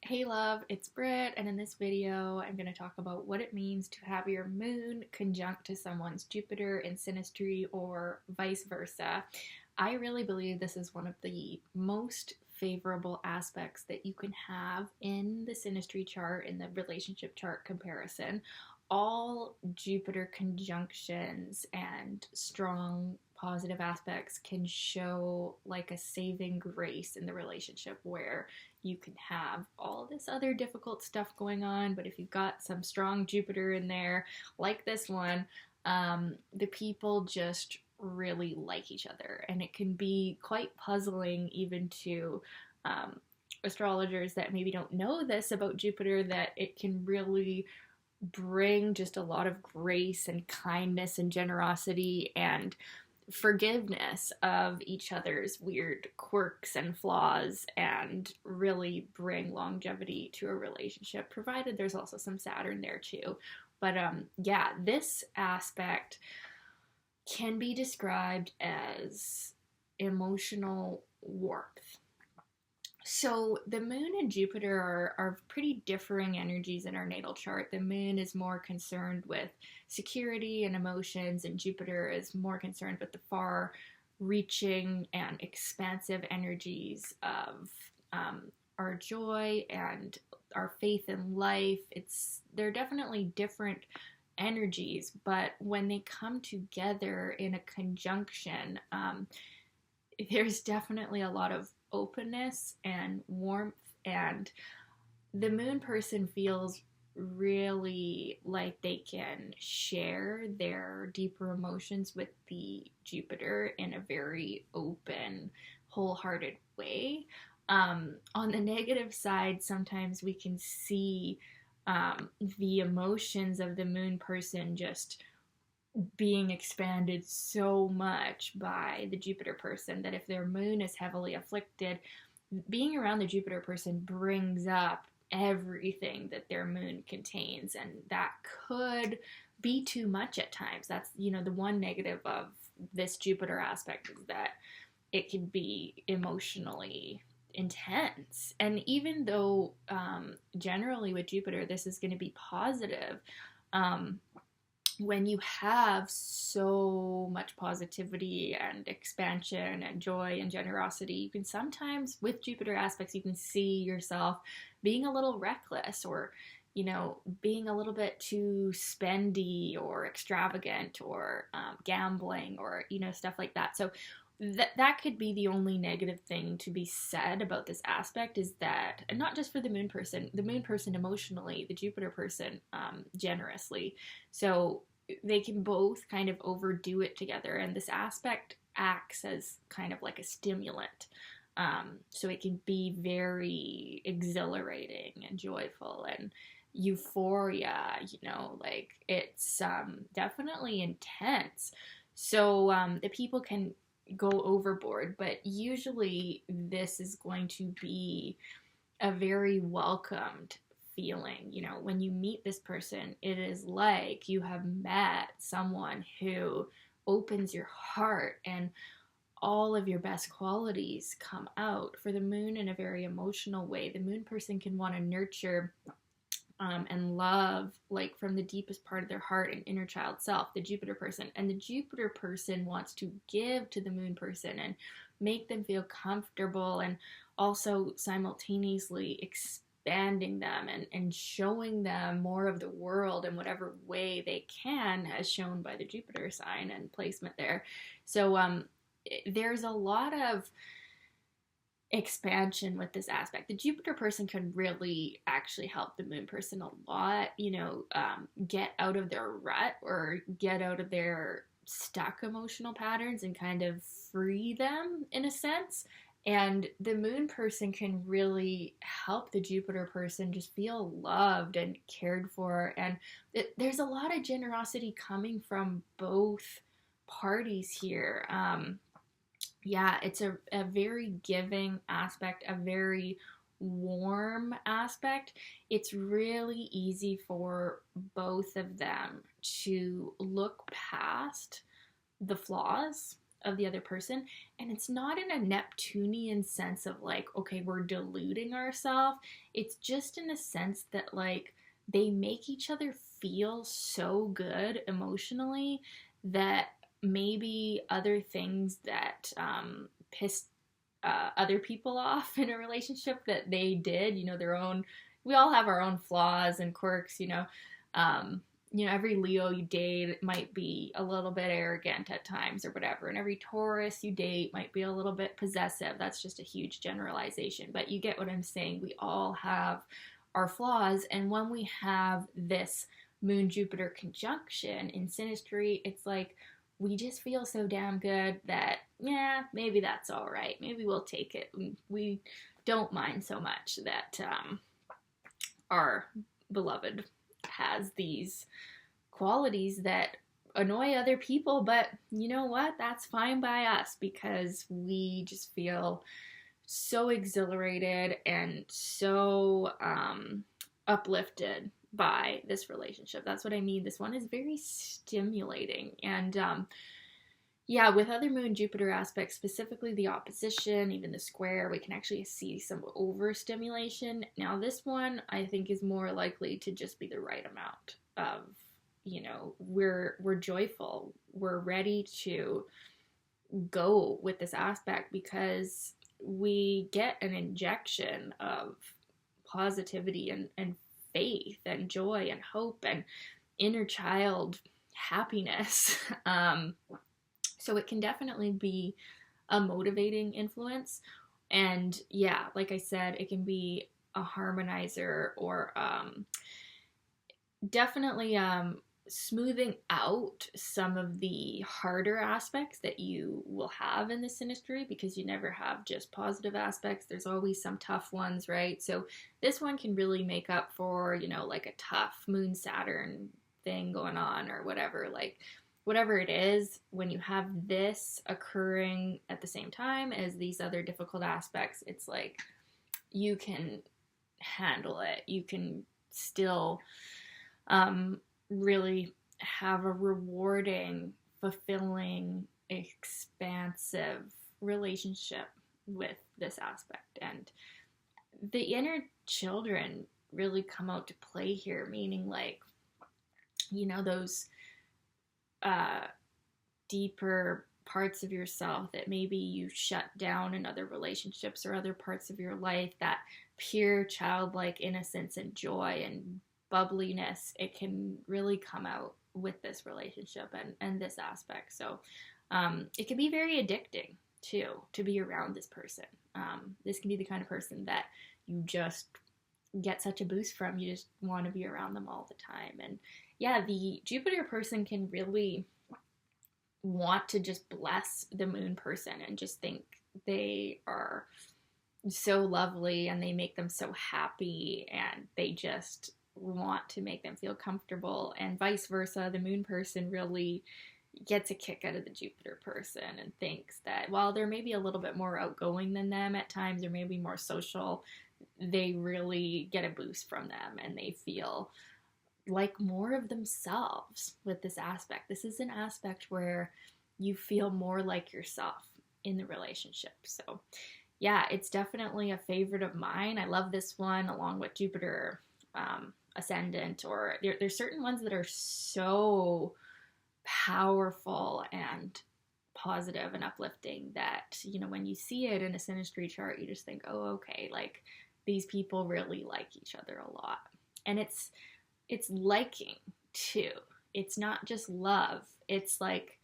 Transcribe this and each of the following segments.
Hey love, it's Britt, and in this video I'm going to talk about what it means to have your moon conjunct to someone's Jupiter in Synastry or vice versa. I really believe this is one of the most favorable aspects that you can have in the Synastry chart, in the relationship chart comparison. All Jupiter conjunctions and strong positive aspects can show like a saving grace in the relationship where you can have all this other difficult stuff going on, but if you've got some strong Jupiter in there, like this one, the people just really like each other. And it can be quite puzzling even to astrologers that maybe don't know this about Jupiter, that it can really bring just a lot of grace and kindness and generosity and forgiveness of each other's weird quirks and flaws and really bring longevity to a relationship, provided there's also some Saturn there too. But yeah, this aspect can be described as emotional warmth. So the moon and Jupiter are pretty differing energies in our natal chart. The moon is more concerned with security and emotions, and Jupiter is more concerned with the far reaching and expansive energies of our joy and our faith in life. They're definitely different energies, but when they come together in a conjunction, there's definitely a lot of openness and warmth, and the moon person feels really like they can share their deeper emotions with the Jupiter in a very open, wholehearted way. On the negative side, sometimes we can see the emotions of the moon person just being expanded so much by the Jupiter person that if their moon is heavily afflicted, being around the Jupiter person brings up everything that their moon contains, and that could be too much at times. That's, the one negative of this Jupiter aspect is that it can be emotionally intense. And even though generally with Jupiter this is going to be positive, when you have so much positivity and expansion and joy and generosity, you can sometimes, with Jupiter aspects, you can see yourself being a little reckless, or, being a little bit too spendy or extravagant, or gambling, or, stuff like that. So that could be the only negative thing to be said about this aspect, is that, and not just for the moon person emotionally, the Jupiter person generously. So they can both kind of overdo it together, and this aspect acts as kind of like a stimulant. So it can be very exhilarating and joyful and euphoria, like it's definitely intense. So the people can go overboard, but usually this is going to be a very welcomed feeling. When you meet this person, it is like you have met someone who opens your heart, and all of your best qualities come out. For the moon, in a very emotional way, the moon person can want to nurture and love, like from the deepest part of their heart and inner child self, the Jupiter person. And the Jupiter person wants to give to the moon person and make them feel comfortable, and also simultaneously expanding them and showing them more of the world in whatever way they can, as shown by the Jupiter sign and placement there. So there's a lot of expansion with this aspect. The Jupiter person can really actually help the moon person a lot, get out of their rut or get out of their stuck emotional patterns and kind of free them in a sense. And the moon person can really help the Jupiter person just feel loved and cared for. And there's a lot of generosity coming from both parties here. Yeah, it's a very giving aspect, a very warm aspect. It's really easy for both of them to look past the flaws of the other person. And it's not in a Neptunian sense of like, okay, we're deluding ourselves. It's just in a sense that like they make each other feel so good emotionally that maybe other things that piss other people off in a relationship that they did, their own, we all have our own flaws and quirks, every Leo you date might be a little bit arrogant at times or whatever, and every Taurus you date might be a little bit possessive. That's just a huge generalization, but you get what I'm saying. We all have our flaws, and when we have this Moon-Jupiter conjunction in Synastry, it's like we just feel so damn good that, yeah, maybe that's all right. Maybe we'll take it. We don't mind so much that our beloved has these qualities that annoy other people, but you know what? That's fine by us because we just feel so exhilarated and so uplifted by this relationship. That's what I mean. This one is very stimulating. And yeah, with other Moon Jupiter aspects, specifically the opposition, even the square, we can actually see some overstimulation. Now, this one I think is more likely to just be the right amount of, we're joyful. We're ready to go with this aspect because we get an injection of positivity and faith and joy and hope and inner child happiness. So it can definitely be a motivating influence. And yeah, like I said, it can be a harmonizer or definitely smoothing out some of the harder aspects that you will have in the Synastry, because you never have just positive aspects. There's always some tough ones, right? So this one can really make up for, like a tough Moon Saturn thing going on or whatever. Like whatever it is, when you have this occurring at the same time as these other difficult aspects, it's like you can handle it. You can still really have a rewarding, fulfilling, expansive relationship with this aspect. And the inner children really come out to play here, meaning like, those deeper parts of yourself that maybe you shut down in other relationships or other parts of your life, that pure childlike innocence and joy and bubbliness, it can really come out with this relationship and this aspect. So it can be very addicting too, to be around this person. This can be the kind of person that you just get such a boost from. You just want to be around them all the time. And yeah, the Jupiter person can really want to just bless the Moon person and just think they are so lovely and they make them so happy, and they just want to make them feel comfortable, and vice versa. The Moon person really gets a kick out of the Jupiter person and thinks that while they're maybe a little bit more outgoing than them at times, or maybe more social, they really get a boost from them and they feel like more of themselves with this aspect. This is an aspect where you feel more like yourself in the relationship. So yeah, it's definitely a favorite of mine. I love this one along with Jupiter ascendant, or there's certain ones that are so powerful and positive and uplifting that, when you see it in a Synastry chart, you just think, oh, okay, like these people really like each other a lot. And it's liking too. It's not just love. It's like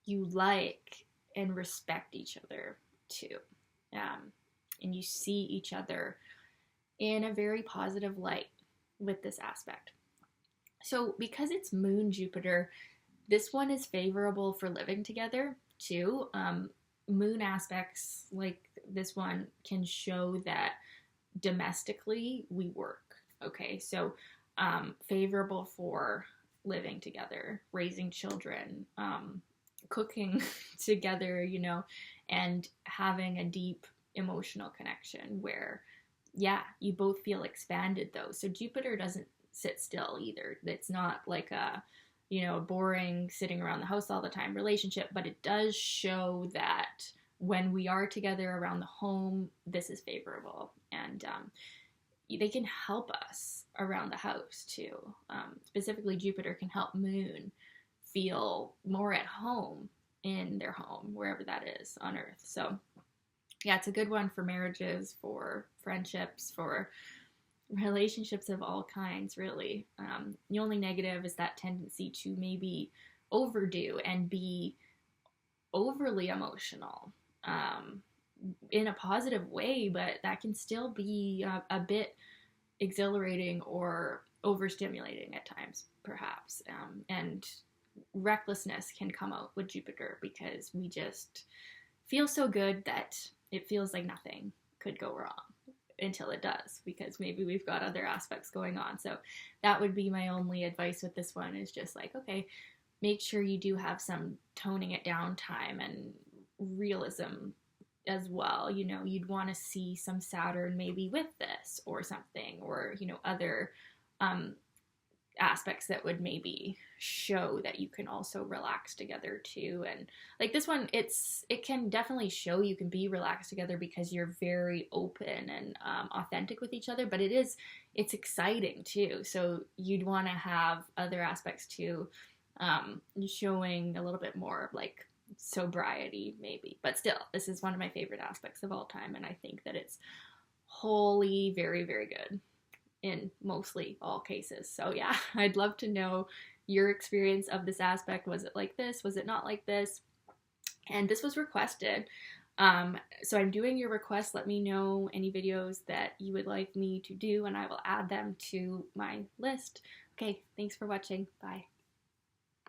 you like and respect each other too. And you see each other in a very positive light with this aspect. So because it's Moon Jupiter, this one is favorable for living together too. Moon aspects like this one can show that domestically we work. Okay, so favorable for living together, raising children, cooking together, and having a deep emotional connection where, yeah, you both feel expanded though. So Jupiter doesn't sit still either. It's not like a a boring sitting around the house all the time relationship, but it does show that when we are together around the home, this is favorable. And they can help us around the house too. Specifically, Jupiter can help Moon feel more at home in their home, wherever that is on Earth. So yeah, it's a good one for marriages, for friendships, for relationships of all kinds, really. The only negative is that tendency to maybe overdo and be overly emotional, in a positive way, but that can still be a bit exhilarating or overstimulating at times, perhaps. And recklessness can come out with Jupiter because we just feel so good that it feels like nothing could go wrong until it does, because maybe we've got other aspects going on. So that would be my only advice with this one, is just like, okay, make sure you do have some toning it down time and realism as well. You'd want to see some Saturn maybe with this or something, or other aspects that would maybe show that you can also relax together too. And like this one, it can definitely show you can be relaxed together because you're very open and authentic with each other, but it's exciting too. So you'd want to have other aspects too, showing a little bit more of like sobriety maybe. But still, this is one of my favorite aspects of all time, and I think that it's wholly very, very good in mostly all cases. So yeah, I'd love to know your experience of this aspect. Was it like this? Was it not like this? And this was requested. So I'm doing your request. Let me know any videos that you would like me to do, and I will add them to my list. Okay, thanks for watching. Bye.